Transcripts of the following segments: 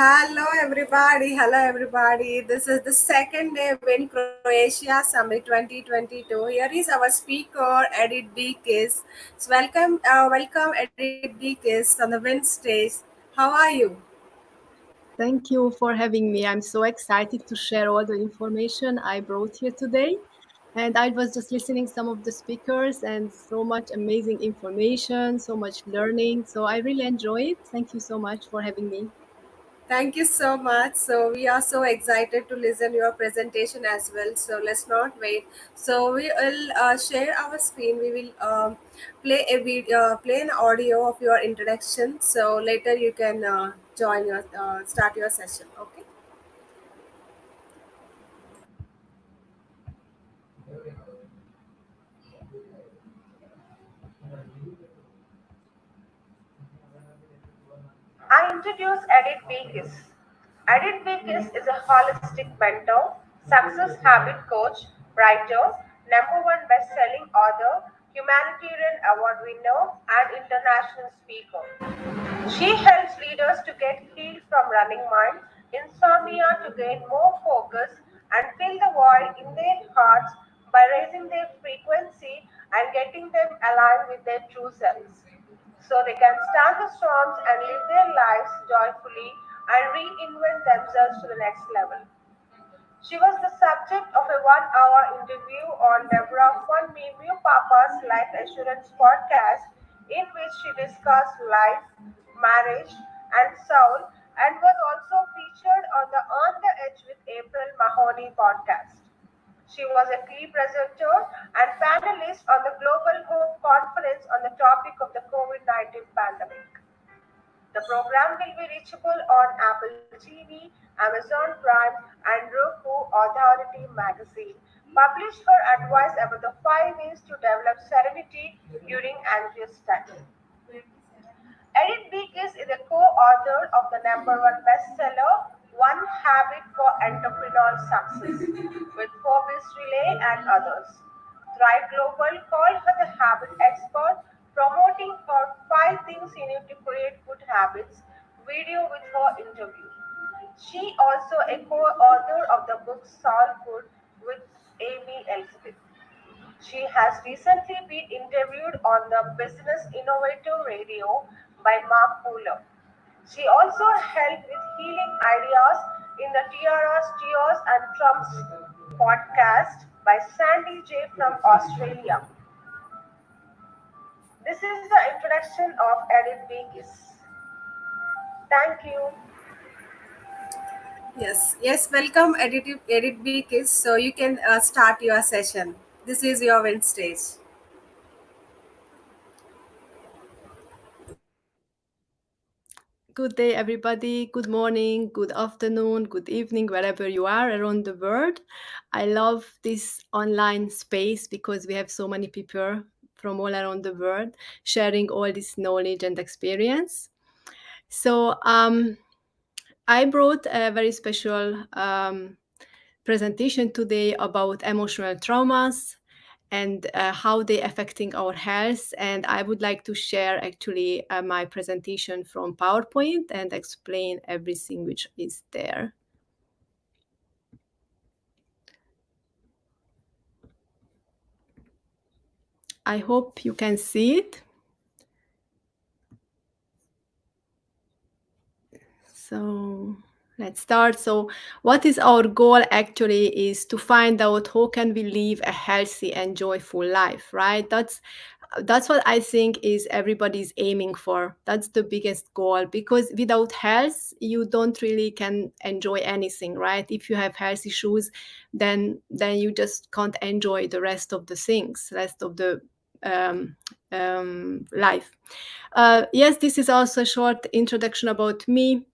Hello everybody. Hello everybody. This is the second day WYN Croatia Summit 2022. Here is our speaker Edith Beekis. So welcome Edith Beekis on the WYN stage. How are you? Thank you for having me. I'm so excited to share all the information I brought here today. And I was just listening some of the speakers and so much amazing information, so much learning. So I really enjoy it. Thank you so much for having me. Thank you so much. So we are so excited to listen your presentation as well. So let's not wait. So we will share our screen. We will play a video, play an audio of your introduction. So later you can start your session. Okay. I introduce Edith Beekis. Edith Beekis is a holistic mentor, success habit coach, writer, number one best-selling author, humanitarian award winner, and international speaker. She helps leaders to get healed from running mind, insomnia to gain more focus, and fill the void in their hearts by raising their frequency and getting them aligned with their true selves. So they can stand the storms and live their lives joyfully and reinvent themselves to the next level. She was the subject of a 1 hour interview on Deborah Funmi Papa's Life Assurance podcast, in which she discussed life, marriage, and soul, and was also featured on the On the Edge with April Mahoney podcast. She was a key presenter and panelist on the Global Hope Conference on the topic of the COVID 19 pandemic. The program will be reachable on Apple TV, Amazon Prime, and Roku Authority magazine. Published her advice about the 5 ways to develop serenity during anxious times. Edith Beekis is a co-author of the number one bestseller, One Habit for Entrepreneurial Success, with Forbes Relay and others. Thrive Global called her the habit expert, promoting her 5 things you need to create good habits video with her interview. She also a co-author of the book Soul Food with Amy Elspeth. She has recently been interviewed on the Business Innovator Radio by Mark Fuller. She also helped with healing ideas in the Tiaras, Tears and Trumps podcast by Sandy J from Australia. This is the introduction of Edith Beekis. Thank you. Yes. Welcome Edith Beekis. So you can start your session. This is your WYN stage. Good day, everybody. Good morning, good afternoon, good evening, wherever you are around the world. I love this online space because we have so many people from all around the world sharing all this knowledge and experience. So, I brought a very special presentation today about emotional traumas and how they affecting our health. And I would like to share actually my presentation from PowerPoint and explain everything which is there. I hope you can see it. So let's start. So what is our goal actually is to find out how can we live a healthy and joyful life, right? That's what I think is everybody's aiming for. That's the biggest goal, because without health you don't really can enjoy anything, right? If you have health issues, then you just can't enjoy the rest of the things, rest of the life. Yes, this is also a short introduction about me.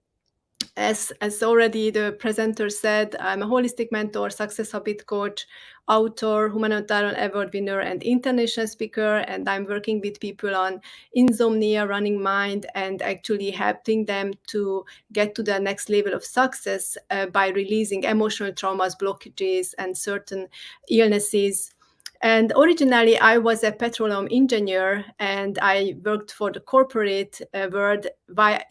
As already the presenter said, I'm a holistic mentor, success habit coach, author, humanitarian award winner, and international speaker. And I'm working with people on insomnia, running mind, and actually helping them to get to the next level of success by releasing emotional traumas, blockages, and certain illnesses. And originally, I was a petroleum engineer, and I worked for the corporate world.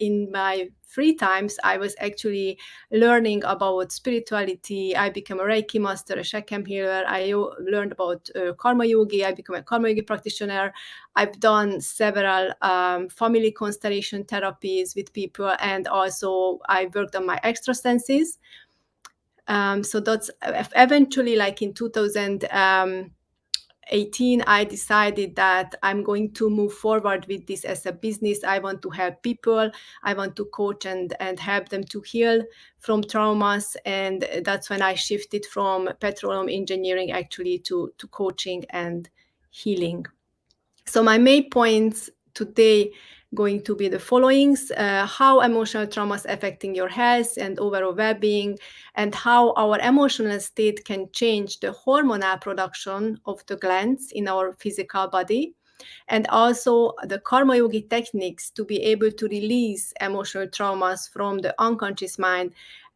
In my free times, I was actually learning about spirituality. I became a Reiki master, a Shakam healer. I learned about karma yogi. I became a karma yogi practitioner. I've done several family constellation therapies with people, and also I worked on my extra senses. So that's eventually, like in 2018, I decided that I'm going to move forward with this as a business. I want to help people. I want to coach and help them to heal from traumas. And that's when I shifted from petroleum engineering actually to coaching and healing. So my main points today going to be the followings: how emotional traumas affecting your health and overall well-being, and how our emotional state can change the hormonal production of the glands in our physical body, and also the karma yogi techniques to be able to release emotional traumas from the unconscious mind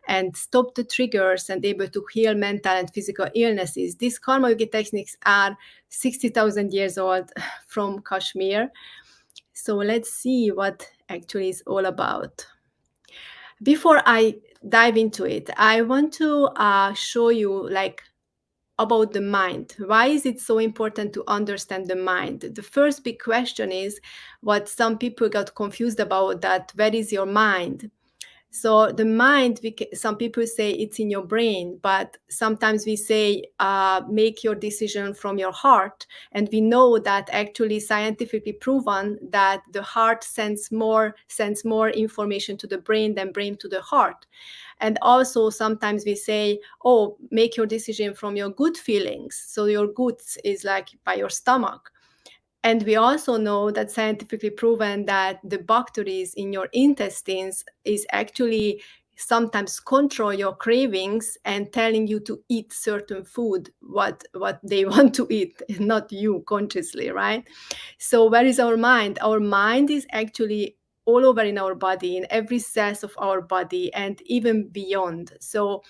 and stop the triggers and able to heal mental and physical illnesses. These karma yogi techniques are 60,000 years old from Kashmir. So let's see what actually is all about. Before I dive into it, I want to show you like about the mind. Why is it so important to understand the mind? The first big question is what some people got confused about, that where is your mind? So the mind, some people say it's in your brain, but sometimes we say make your decision from your heart. And we know that actually scientifically proven that the heart sends more information to the brain than brain to the heart. And also sometimes we say, oh, make your decision from your good feelings. So your goods is like by your stomach. And we also know that scientifically proven that the bacteria in your intestines is actually sometimes control your cravings and telling you to eat certain food, what they want to eat, not you consciously, right? So where is our mind? Our mind is actually all over in our body, in every cell of our body, and even beyond. So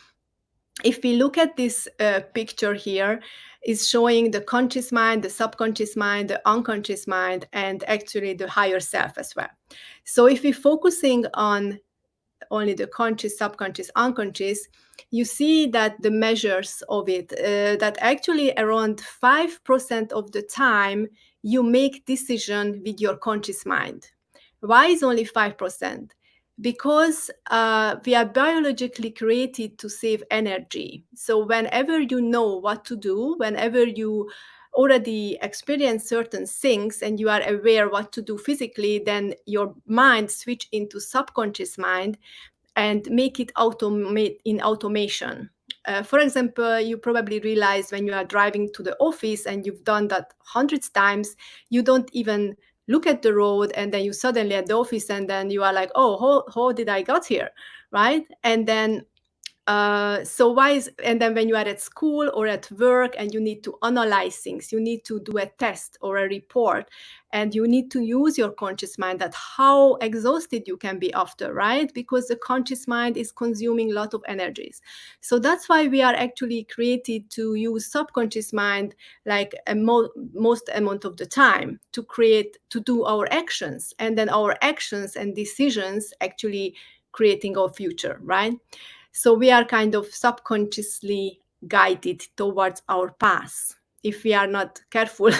if we look at this picture here, is showing the conscious mind, the subconscious mind, the unconscious mind, and actually the higher self as well. So if we're focusing on only the conscious, subconscious, unconscious, you see that the measures of it, that actually around 5% of the time you make decision with your conscious mind. Why is only 5%? Because we are biologically created to save energy. So whenever you know what to do, whenever you already experience certain things and you are aware what to do physically, then your mind switch into subconscious mind and make it automate in automation. For example, you probably realize when you are driving to the office and you've done that hundreds times, you don't even look at the road, and then you suddenly at the office, and then you are like, oh, how did I got here, right? And then and then when you are at school or at work and you need to analyze things, you need to do a test or a report, and you need to use your conscious mind, that how exhausted you can be after, right? Because the conscious mind is consuming a lot of energies. So that's why we are actually created to use subconscious mind like most amount of the time to do our actions, and then our actions and decisions actually creating our future, right? So we are kind of subconsciously guided towards our path if we are not careful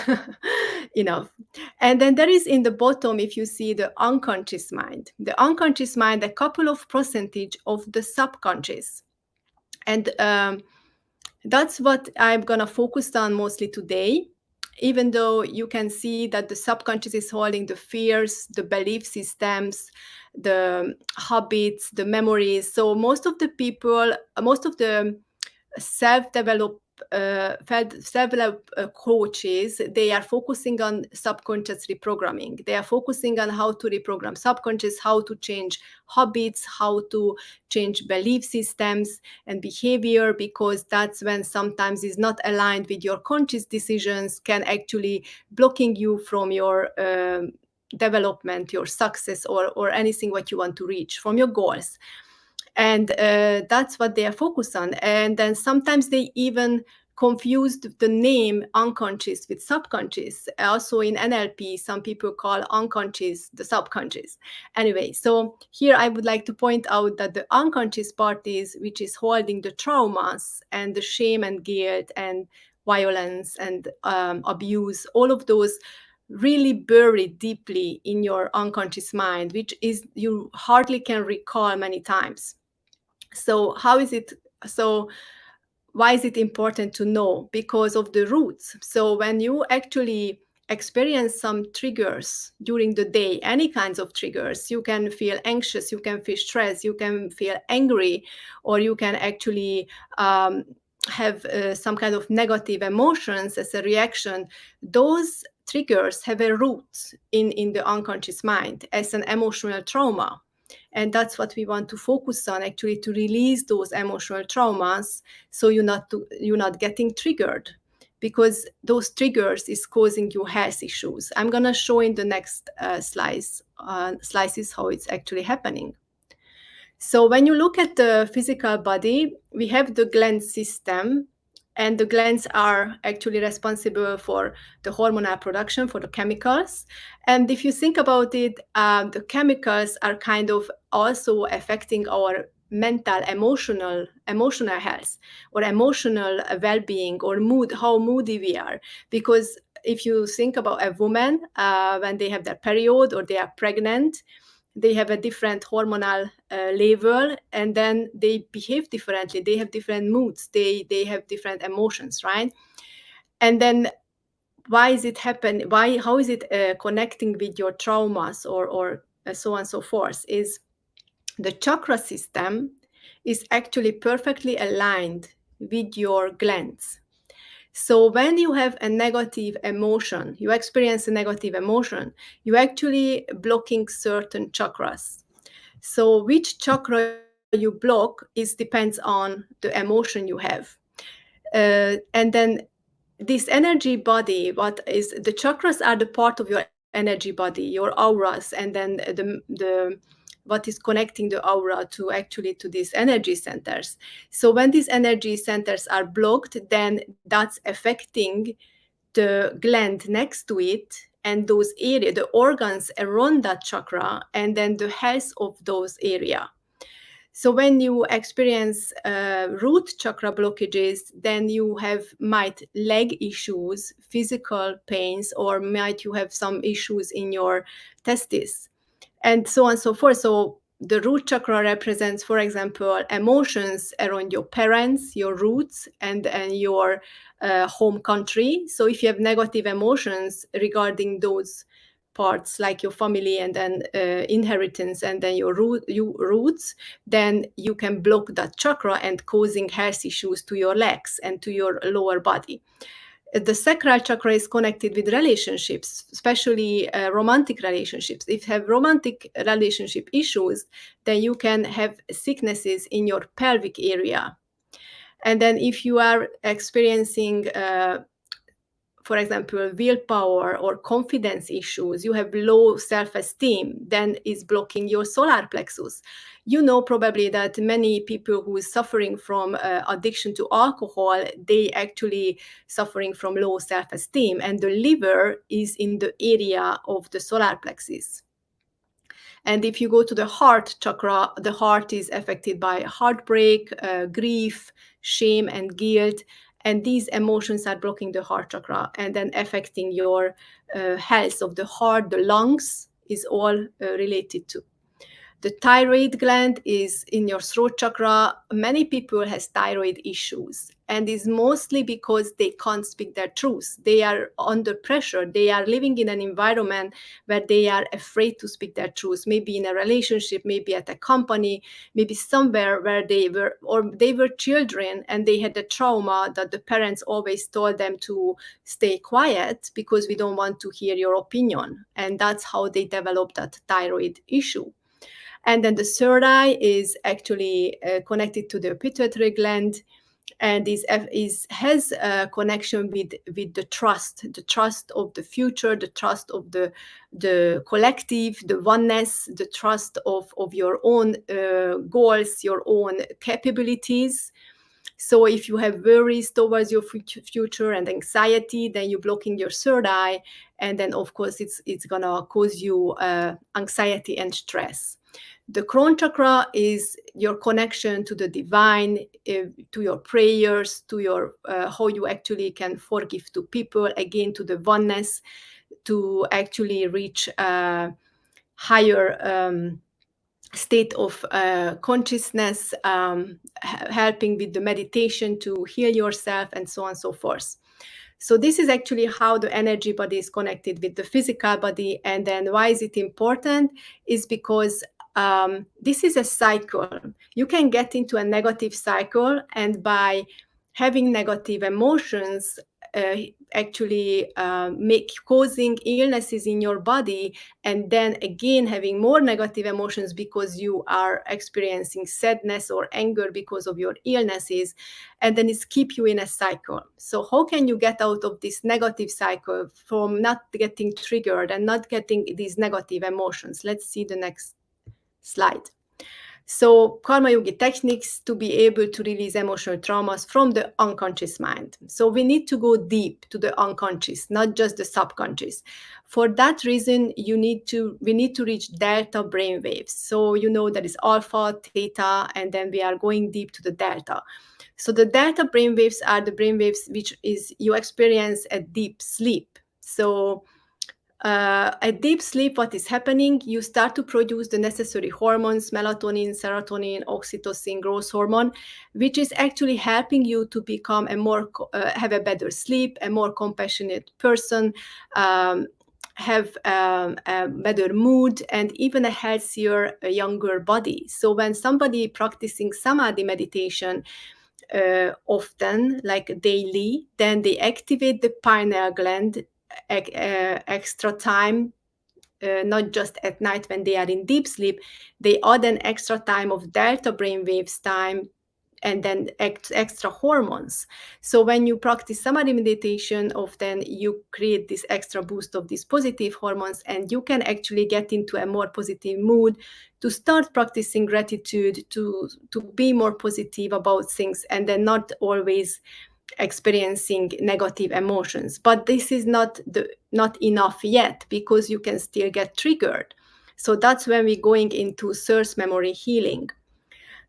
enough. And then there is in the bottom, if you see the unconscious mind, a couple of percentage of the subconscious. And that's what I'm going to focus on mostly today, even though you can see that the subconscious is holding the fears, the belief systems, the habits, the memories. So most of the self-develop coaches, they are focusing on subconscious reprogramming. They are focusing on how to reprogram subconscious, how to change habits, how to change belief systems and behavior, because that's when sometimes is not aligned with your conscious decisions, can actually blocking you from your development, your success, or anything what you want to reach from your goals. And that's what they are focused on. And then sometimes they even confused the name unconscious with subconscious. Also in NLP, some people call unconscious the subconscious. Anyway, so here I would like to point out that the unconscious part is which is holding the traumas and the shame and guilt and violence and abuse, all of those really buried deeply in your unconscious mind, which is you hardly can recall many times. So how is it? So why is it important to know? Because of the roots. So when you actually experience some triggers during the day, any kinds of triggers, you can feel anxious, you can feel stressed, you can feel angry, or you can actually have some kind of negative emotions as a reaction. Those triggers have a root in the unconscious mind as an emotional trauma. And that's what we want to focus on, actually, to release those emotional traumas, so you're not getting triggered, because those triggers is causing you health issues. I'm going to show in the next slices how it's actually happening. So when you look at the physical body, we have the gland system, and the glands are actually responsible for the hormonal production, for the chemicals. And if you think about it, the chemicals are kind of also affecting our mental, emotional health, or emotional well-being, or mood, how moody we are. Because if you think about a woman, when they have their period or they are pregnant, they have a different hormonal level, and then they behave differently, they have different moods, they have different emotions, right? And then why is it happen, why, how is it connecting with your traumas, or so on and so forth, is the chakra system is actually perfectly aligned with your glands. So when you have a negative emotion, you experience a negative emotion, you actually blocking certain chakras. So which chakra you block is depends on the emotion you have. And then this energy body, what is the chakras are the part of your energy body, your auras, and then the what is connecting the aura to actually to these energy centers. So when these energy centers are blocked, then that's affecting the gland next to it, and those area, the organs around that chakra, and then the health of those area. So when you experience root chakra blockages, then you have might leg issues, physical pains, or might you have some issues in your testes, and so on and so forth. So the root chakra represents, for example, emotions around your parents, your roots, and your home country. So if you have negative emotions regarding those parts, like your family, and then inheritance, and then your roots, then you can block that chakra and causing health issues to your legs and to your lower body. The sacral chakra is connected with relationships, especially romantic relationships. If you have romantic relationship issues, then you can have sicknesses in your pelvic area. And then if you are experiencing for example, willpower or confidence issues, you have low self-esteem, then is blocking your solar plexus. You know probably that many people who is suffering from addiction to alcohol, they actually suffering from low self-esteem, and the liver is in the area of the solar plexus. And if you go to the heart chakra, the heart is affected by heartbreak, grief, shame, and guilt. And these emotions are blocking the heart chakra and then affecting your health of the heart. The lungs is all related to. The thyroid gland is in your throat chakra. Many people has thyroid issues, and is mostly because they can't speak their truth. They are under pressure. They are living in an environment where they are afraid to speak their truth, maybe in a relationship, maybe at a company, maybe somewhere where they were children and they had a trauma that the parents always told them to stay quiet because we don't want to hear your opinion. And that's how they developed that thyroid issue. And then the third eye is actually connected to the pituitary gland, and has a connection with the trust of the future, the trust of the collective, the oneness, the trust of your own goals, your own capabilities. So if you have worries towards your future and anxiety, then you're blocking your third eye, and then of course it's gonna cause you anxiety and stress. The crown chakra is your connection to the divine, to your prayers, to your how you actually can forgive to people, again to the oneness, to actually reach a higher state of consciousness, helping with the meditation to heal yourself, and so on and so forth. So this is actually how the energy body is connected with the physical body. And then why is it important? Is because this is a cycle. You can get into a negative cycle, and by having negative emotions, actually make causing illnesses in your body, and then again having more negative emotions because you are experiencing sadness or anger because of your illnesses, and then it's keep you in a cycle. So how can you get out of this negative cycle from not getting triggered and not getting these negative emotions? Let's see the next slide. So karma yogi techniques to be able to release emotional traumas from the unconscious mind. So we need to go deep to the unconscious, not just the subconscious. For that reason, we need to reach delta brain waves. So there is alpha, theta, and then we are going deep to the delta. So the delta brain waves are the brain waves which is you experience a deep sleep. So at deep sleep, what is happening? You start to produce the necessary hormones, melatonin, serotonin, oxytocin, growth hormone, which is actually helping you to become have a better sleep, a more compassionate person, have a better mood, and even a healthier, younger body. So when somebody practicing samadhi meditation, often, like daily, then they activate the pineal gland extra time, not just at night when they are in deep sleep. They add an extra time of delta brainwaves time, and then extra hormones. So when you practice samadhi meditation, often you create this extra boost of these positive hormones, and you can actually get into a more positive mood, to start practicing gratitude, to be more positive about things, and then not always experiencing negative emotions. But this is not enough yet, because you can still get triggered. So that's when we're going into source memory healing.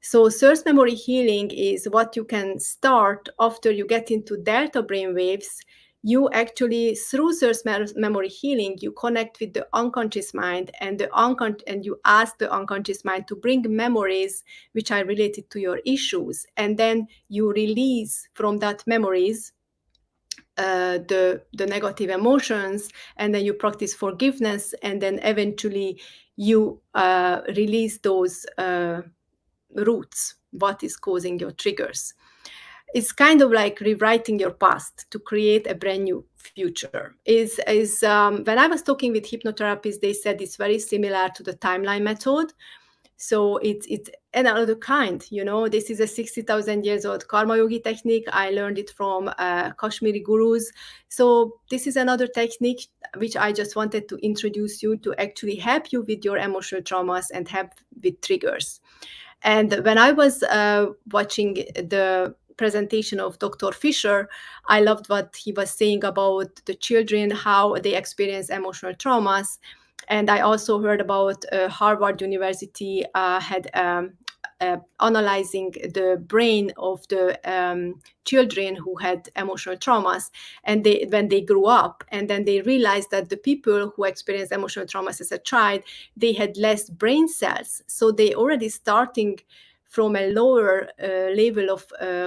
So source memory healing is what you can start after you get into delta brain waves. You actually, through source memory healing, you connect with the unconscious mind, and and you ask the unconscious mind to bring memories which are related to your issues, and then you release from that memories the negative emotions, and then you practice forgiveness, and then eventually you release those roots, what is causing your triggers. It's kind of like rewriting your past to create a brand new future. When I was talking with hypnotherapists, they said it's very similar to the timeline method. So it's another kind. This is a 60,000 years old karma yogi technique. I learned it from Kashmiri gurus. So this is another technique which I just wanted to introduce you to actually help you with your emotional traumas and help with triggers. And when I was watching the presentation of Dr. Fisher, I loved what he was saying about the children, how they experience emotional traumas. And I also heard about Harvard University had analyzing the brain of the children who had emotional traumas, and when they grew up, and then they realized that the people who experienced emotional traumas as a child, they had less brain cells, so they already starting from a lower level of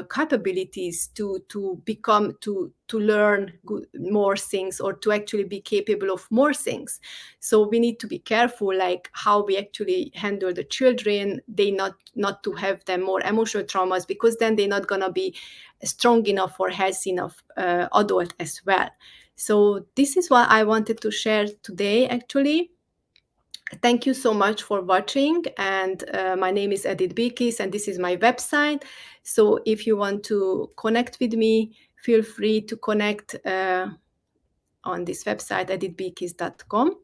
capabilities to become to learn more things, or to actually be capable of more things. So we need to be careful, like how we actually handle the children. They not to have them more emotional traumas, because then they're not gonna be strong enough or healthy enough adult as well. So this is what I wanted to share today, actually. Thank you so much for watching, and my name is Edith Bikis, and this is my website. So if you want to connect with me, feel free to connect on this website, edithbikis.com.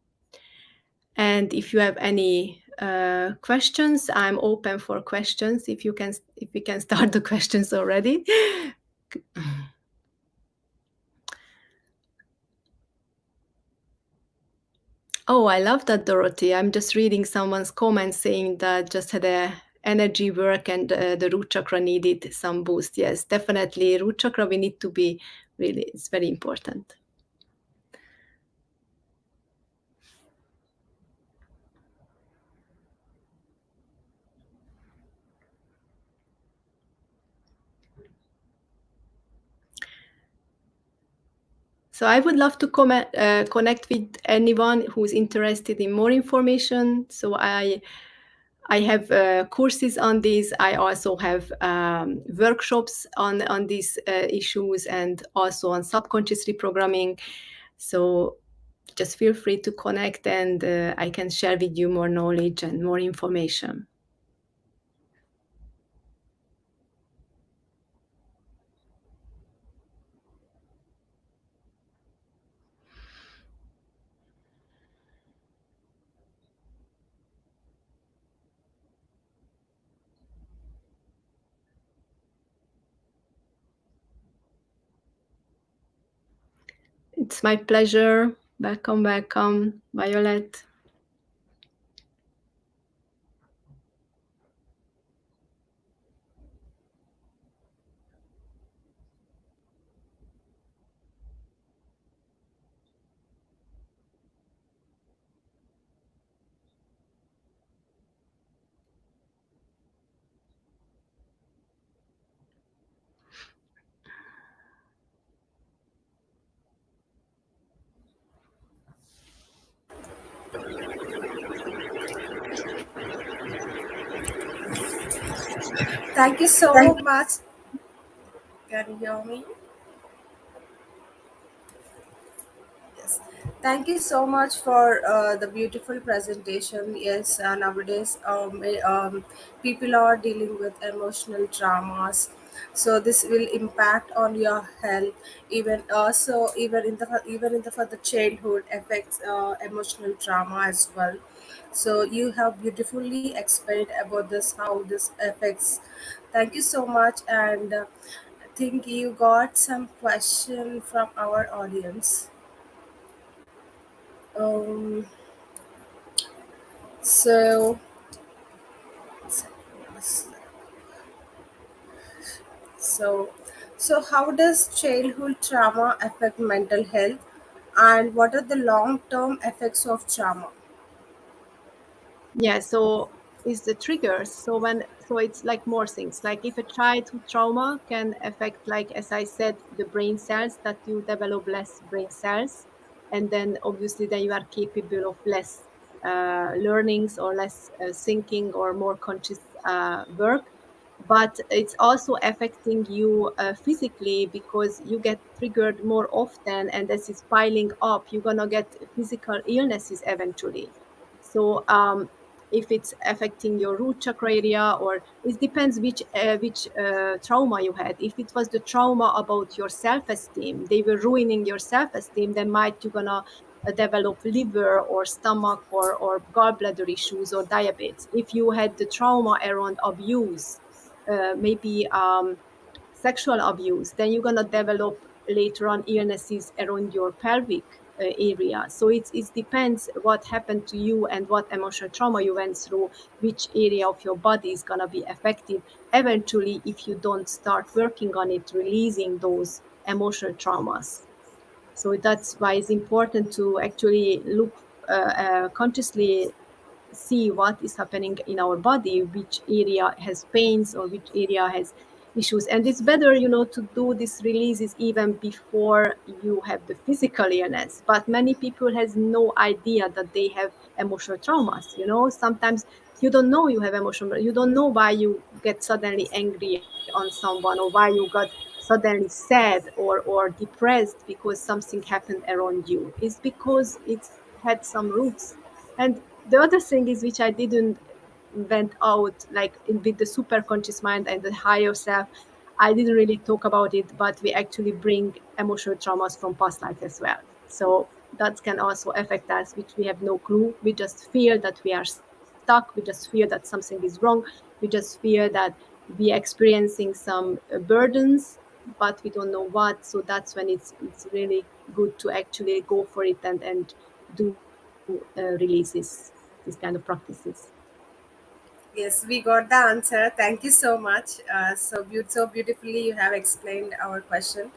And if you have any questions. I'm open for questions. If we can start the questions already. Oh, I love that, Dorothy. I'm just reading someone's comment saying that just had a energy work and the root chakra needed some boost. Yes, definitely. Root chakra, we need to be really, it's very important. So I would love to connect with anyone who's interested in more information. So I have courses on this. I also have workshops on these issues and also on subconscious reprogramming. So just feel free to connect and I can share with you more knowledge and more information. It's my pleasure. Welcome, welcome, Violet. Thank you so much. Can you hear me? Yes. Thank you so much for the beautiful presentation. Yes, nowadays people are dealing with emotional traumas, so this will impact on your health. Even so, even in the for the childhood affects emotional trauma as well. So you have beautifully explained about this, how this affects. Thank you so much, and I think you got some question from our audience. Um, so, so, so how does childhood trauma affect mental health, and what are the long-term effects of trauma? Yeah, so is the triggers. So it's like more things. Like if a childhood trauma can affect, like as I said, the brain cells, that you develop less brain cells, and then obviously then you are capable of less learnings or less thinking or more conscious work. But it's also affecting you physically because you get triggered more often, and this is piling up. You're gonna get physical illnesses eventually. So if it's affecting your root chakra area, or it depends which trauma you had. If it was the trauma about your self-esteem, they were ruining your self-esteem, then might you're gonna develop liver or stomach or gallbladder issues or diabetes. If you had the trauma around abuse, maybe sexual abuse, then you're gonna develop later on illnesses around your pelvic area. So it depends what happened to you and what emotional trauma you went through, which area of your body is gonna be affected eventually if you don't start working on it, releasing those emotional traumas. So that's why it's important to actually look consciously, see what is happening in our body, which area has pains or which area has issues. And it's better, to do these releases even before you have the physical illness. But many people has no idea that they have emotional traumas. Sometimes you don't know you have emotional, you don't know why you get suddenly angry on someone, or why you got suddenly sad or depressed because something happened around you. It's because it's had some roots. And the other thing is, which I didn't went out like with the super conscious mind and the higher self, I didn't really talk about it, but we actually bring emotional traumas from past life as well. So that can also affect us, which we have no clue. We just feel that we are stuck stuck, we just fear that something is wrong, we just fear that we are experiencing some burdens, but we don't know what. So that's when it's really good to actually go for it and do releases, this kind of practices. Yes, we got the answer. Thank you so much. So beautifully you have explained our question.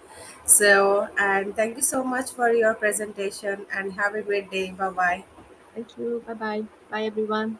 So, and thank you so much for your presentation and have a great day. Bye bye. Thank you. Bye bye. Bye everyone.